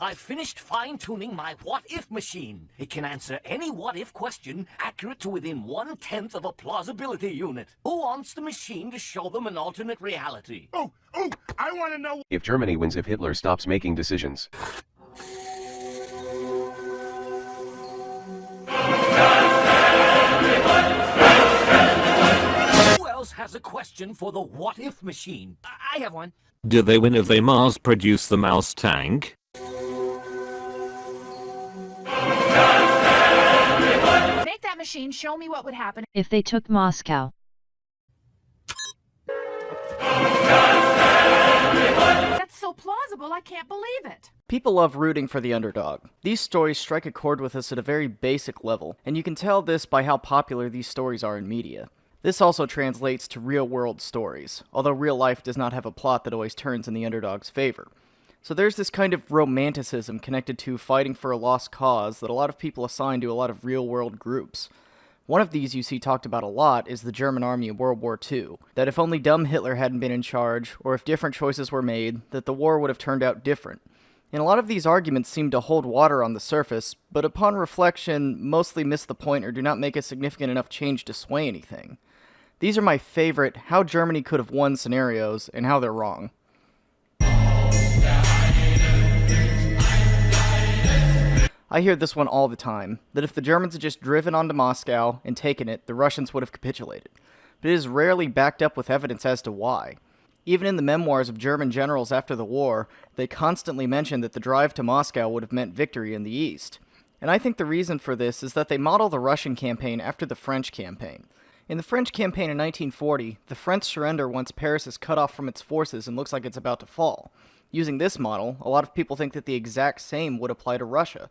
I've finished fine-tuning my what-if machine. It can answer any what-if question accurate to within 1/10 of a plausibility unit. Who wants the machine to show them an alternate reality? Oh, I want to know. If Germany wins, if Hitler stops making decisions. Who else has a question for the what-if machine? I have one. Do they win if they mass produce the mouse tank? Make that machine show me what would happen if they took Moscow. That's so plausible, I can't believe it. People love rooting for the underdog. These stories strike a chord with us at a very basic level, and you can tell this by how popular these stories are in media. This also translates to real-world stories, although real life does not have a plot that always turns in the underdog's favor. So there's this kind of romanticism connected to fighting for a lost cause that a lot of people assign to a lot of real-world groups. One of these you see talked about a lot is the German army in World War II, that if only dumb Hitler hadn't been in charge, or if different choices were made, that the war would have turned out different. And a lot of these arguments seem to hold water on the surface, but upon reflection, mostly miss the point or do not make a significant enough change to sway anything. These are my favorite how Germany could have won scenarios, and how they're wrong. I hear this one all the time, that if the Germans had just driven onto Moscow and taken it, the Russians would have capitulated. But it is rarely backed up with evidence as to why. Even in the memoirs of German generals after the war, they constantly mention that the drive to Moscow would have meant victory in the East. And I think the reason for this is that they model the Russian campaign after the French campaign. In the French campaign in 1940, the French surrender once Paris is cut off from its forces and looks like it's about to fall. Using this model, a lot of people think that the exact same would apply to Russia.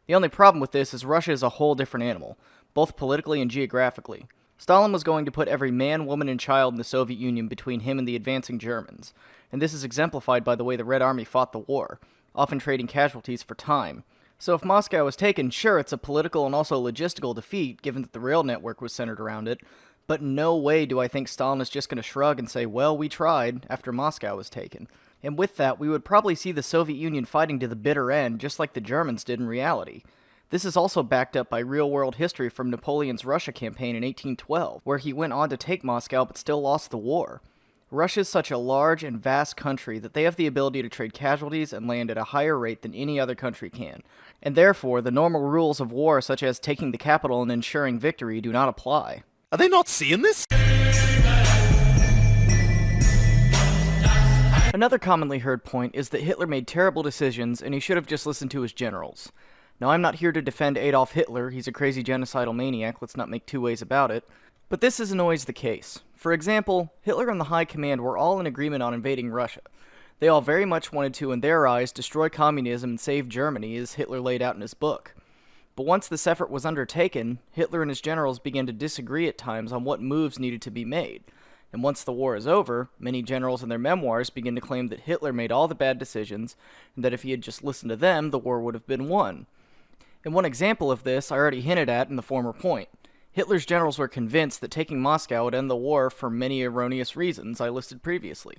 The only problem with this is Russia is a whole different animal, both politically and geographically. Stalin was going to put every man, woman, and child in the Soviet Union between him and the advancing Germans, and this is exemplified by the way the Red Army fought the war, often trading casualties for time. So if Moscow was taken, sure, it's a political and also logistical defeat, given that the rail network was centered around it, but in no way do I think Stalin is just going to shrug and say, well, we tried, after Moscow was taken. And with that, we would probably see the Soviet Union fighting to the bitter end, just like the Germans did in reality. This is also backed up by real-world history from Napoleon's Russia campaign in 1812, where he went on to take Moscow but still lost the war. Russia is such a large and vast country that they have the ability to trade casualties and land at a higher rate than any other country can, and therefore the normal rules of war such as taking the capital and ensuring victory do not apply. Are they not seeing this? Another commonly heard point is that Hitler made terrible decisions and he should have just listened to his generals. Now, I'm not here to defend Adolf Hitler, he's a crazy genocidal maniac, let's not make two ways about it, but this isn't always the case. For example, Hitler and the High Command were all in agreement on invading Russia. They all very much wanted to, in their eyes, destroy communism and save Germany, as Hitler laid out in his book. But once this effort was undertaken, Hitler and his generals began to disagree at times on what moves needed to be made. And once the war is over, many generals in their memoirs begin to claim that Hitler made all the bad decisions, and that if he had just listened to them, the war would have been won. And one example of this I already hinted at in the former point. Hitler's generals were convinced that taking Moscow would end the war for many erroneous reasons I listed previously.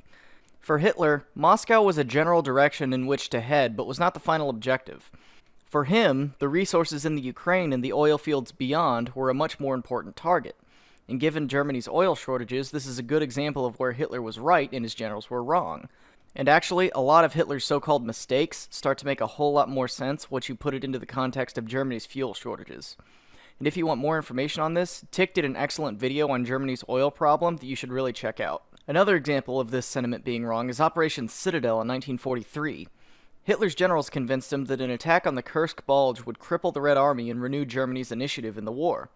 For Hitler, Moscow was a general direction in which to head, but was not the final objective. For him, the resources in the Ukraine and the oil fields beyond were a much more important target. And given Germany's oil shortages, this is a good example of where Hitler was right and his generals were wrong. And actually, a lot of Hitler's so-called mistakes start to make a whole lot more sense once you put it into the context of Germany's fuel shortages. And if you want more information on this, Tick did an excellent video on Germany's oil problem that you should really check out. Another example of this sentiment being wrong is Operation Citadel in 1943. Hitler's generals convinced him that an attack on the Kursk Bulge would cripple the Red Army and renew Germany's initiative in the war.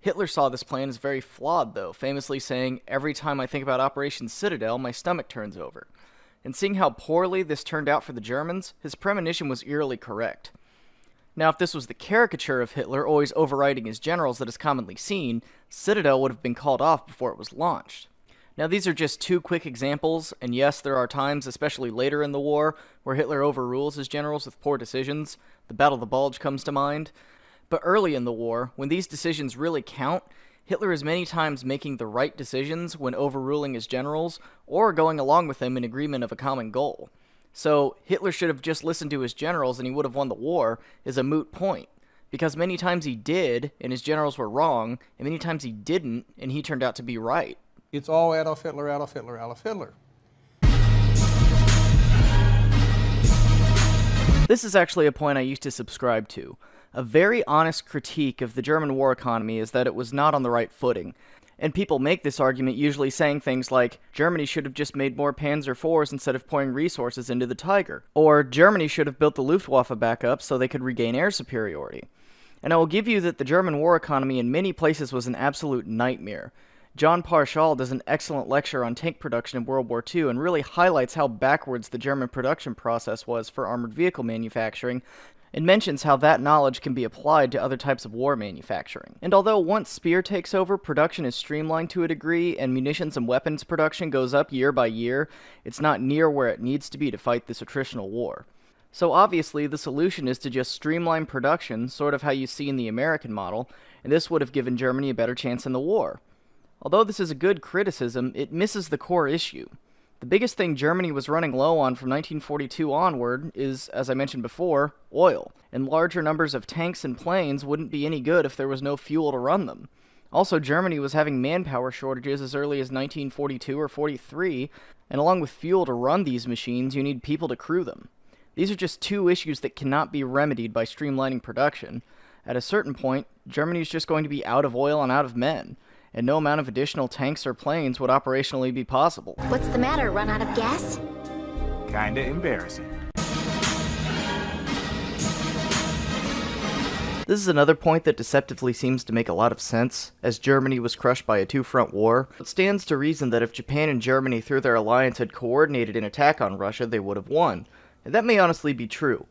Hitler saw this plan as very flawed, though, famously saying, "Every time I think about Operation Citadel, my stomach turns over." And seeing how poorly this turned out for the Germans, his premonition was eerily correct. Now, if this was the caricature of Hitler always overriding his generals that is commonly seen, Citadel would have been called off before it was launched. Now, these are just two quick examples, and yes, there are times, especially later in the war, where Hitler overrules his generals with poor decisions. The Battle of the Bulge comes to mind. But early in the war, when these decisions really count, Hitler is many times making the right decisions when overruling his generals, or going along with them in agreement of a common goal. So Hitler should have just listened to his generals and he would have won the war is a moot point. Because many times he did, and his generals were wrong, and many times he didn't, and he turned out to be right. It's all Adolf Hitler, Adolf Hitler, Adolf Hitler. This is actually a point I used to subscribe to. A very honest critique of the German war economy is that it was not on the right footing. And people make this argument usually saying things like, Germany should have just made more Panzer IVs instead of pouring resources into the Tiger. Or, Germany should have built the Luftwaffe back up so they could regain air superiority. And I will give you that the German war economy in many places was an absolute nightmare. John Parshall does an excellent lecture on tank production in World War II and really highlights how backwards the German production process was for armored vehicle manufacturing, and mentions how that knowledge can be applied to other types of war manufacturing. And although once Speer takes over, production is streamlined to a degree, and munitions and weapons production goes up year by year, it's not near where it needs to be to fight this attritional war. So obviously, the solution is to just streamline production, sort of how you see in the American model, and this would have given Germany a better chance in the war. Although this is a good criticism, it misses the core issue. The biggest thing Germany was running low on from 1942 onward is, as I mentioned before, oil, and larger numbers of tanks and planes wouldn't be any good if there was no fuel to run them. Also, Germany was having manpower shortages as early as 1942 or 43, and along with fuel to run these machines, you need people to crew them. These are just two issues that cannot be remedied by streamlining production. At a certain point, Germany is just going to be out of oil and out of men, and no amount of additional tanks or planes would operationally be possible. What's the matter? Run out of gas? Kinda embarrassing. This is another point that deceptively seems to make a lot of sense, as Germany was crushed by a two-front war. It stands to reason that if Japan and Germany through their alliance had coordinated an attack on Russia, they would have won. And that may honestly be true.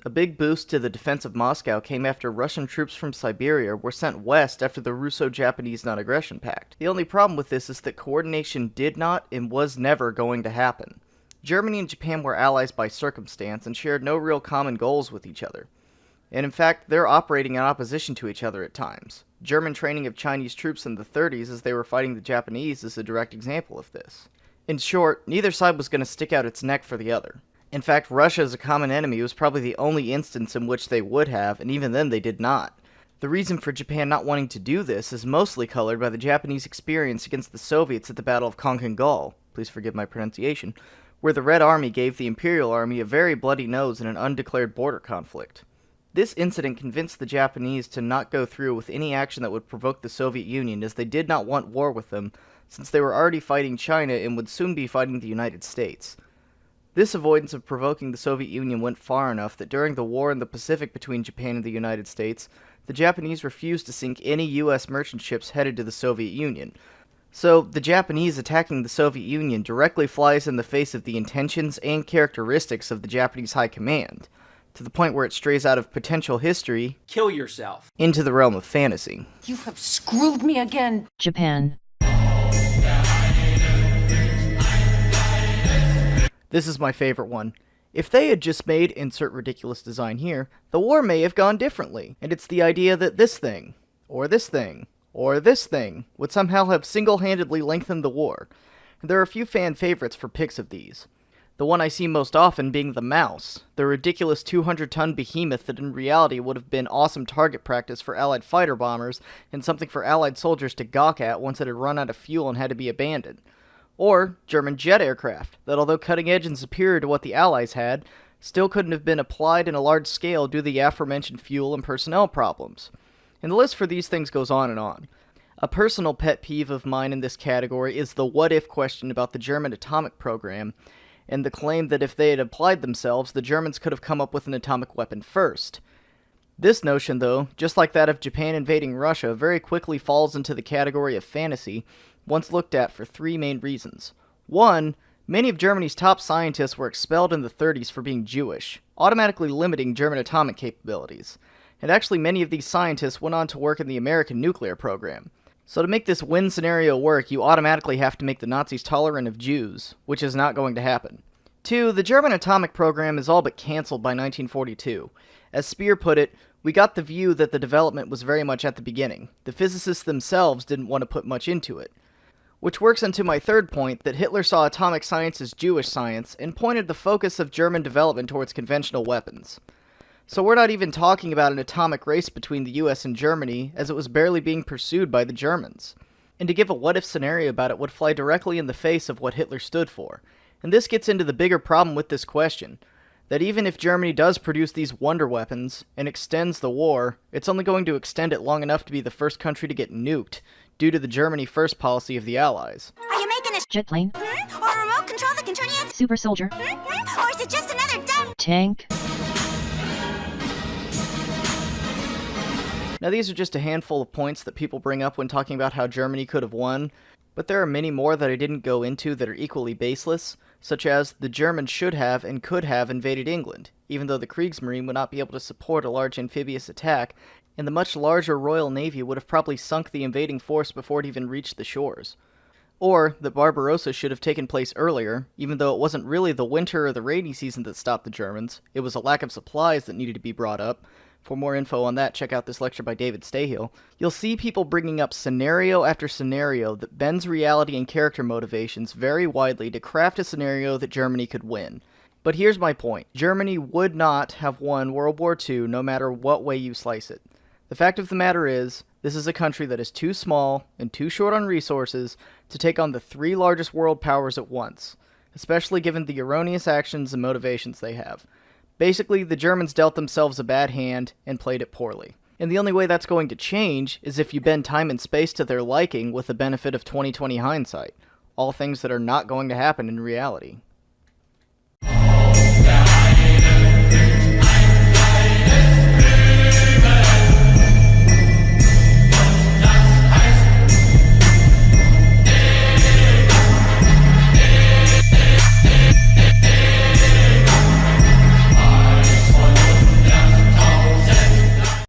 A big boost to the defense of Moscow came after Russian troops from Siberia were sent west after the Russo-Japanese Non-Aggression Pact. The only problem with this is that coordination did not and was never going to happen. Germany and Japan were allies by circumstance and shared no real common goals with each other. And in fact, they're operating in opposition to each other at times. German training of Chinese troops in the 30s as they were fighting the Japanese is a direct example of this. In short, neither side was going to stick out its neck for the other. In fact, Russia as a common enemy was probably the only instance in which they would have, and even then they did not. The reason for Japan not wanting to do this is mostly colored by the Japanese experience against the Soviets at the Battle of Konkangal, please forgive my pronunciation, where the Red Army gave the Imperial Army a very bloody nose in an undeclared border conflict. This incident convinced the Japanese to not go through with any action that would provoke the Soviet Union, as they did not want war with them, since they were already fighting China and would soon be fighting the United States. This avoidance of provoking the Soviet Union went far enough that during the war in the Pacific between Japan and the United States, the Japanese refused to sink any U.S. merchant ships headed to the Soviet Union. So, the Japanese attacking the Soviet Union directly flies in the face of the intentions and characteristics of the Japanese High Command, to the point where it strays out of potential history, kill yourself, into the realm of fantasy. You have screwed me again. Japan. This is my favorite one. If they had just made insert ridiculous design here, the war may have gone differently. And it's the idea that this thing, or this thing, or this thing would somehow have single-handedly lengthened the war. And there are a few fan favorites for pics of these. The one I see most often being the Mouse, the ridiculous 200-ton behemoth that in reality would have been awesome target practice for Allied fighter bombers and something for Allied soldiers to gawk at once it had run out of fuel and had to be abandoned. Or German jet aircraft, that although cutting edge and superior to what the Allies had, still couldn't have been applied in a large scale due to the aforementioned fuel and personnel problems. And the list for these things goes on and on. A personal pet peeve of mine in this category is the what-if question about the German atomic program, and the claim that if they had applied themselves, the Germans could have come up with an atomic weapon first. This notion, though, just like that of Japan invading Russia, very quickly falls into the category of fantasy, once looked at for three main reasons. One, many of Germany's top scientists were expelled in the 30s for being Jewish, automatically limiting German atomic capabilities. And actually many of these scientists went on to work in the American nuclear program. So to make this win scenario work, you automatically have to make the Nazis tolerant of Jews, which is not going to happen. Two, the German atomic program is all but cancelled by 1942. As Speer put it, we got the view that the development was very much at the beginning. The physicists themselves didn't want to put much into it. Which works into my third point that Hitler saw atomic science as Jewish science and pointed the focus of German development towards conventional weapons. So we're not even talking about an atomic race between the US and Germany, as it was barely being pursued by the Germans. And to give a what-if scenario about it would fly directly in the face of what Hitler stood for. And this gets into the bigger problem with this question, that even if Germany does produce these wonder weapons and extends the war, it's only going to extend it long enough to be the first country to get nuked, due to the Germany First policy of the Allies. Are you making a jet plane? Or a remote control that can turn you into super soldier? Or is it just another dumb tank? Now these are just a handful of points that people bring up when talking about how Germany could have won, but there are many more that I didn't go into that are equally baseless, such as the Germans should have and could have invaded England, even though the Kriegsmarine would not be able to support a large amphibious attack, and the much larger Royal Navy would have probably sunk the invading force before it even reached the shores. Or that Barbarossa should have taken place earlier, even though it wasn't really the winter or the rainy season that stopped the Germans, it was a lack of supplies that needed to be brought up. For more info on that, check out this lecture by David Stahill. You'll see people bringing up scenario after scenario that bends reality and character motivations very widely to craft a scenario that Germany could win. But here's my point. Germany would not have won World War II no matter what way you slice it. The fact of the matter is, this is a country that is too small and too short on resources to take on the three largest world powers at once, especially given the erroneous actions and motivations they have. Basically, the Germans dealt themselves a bad hand and played it poorly. And the only way that's going to change is if you bend time and space to their liking with the benefit of 20/20 hindsight, all things that are not going to happen in reality.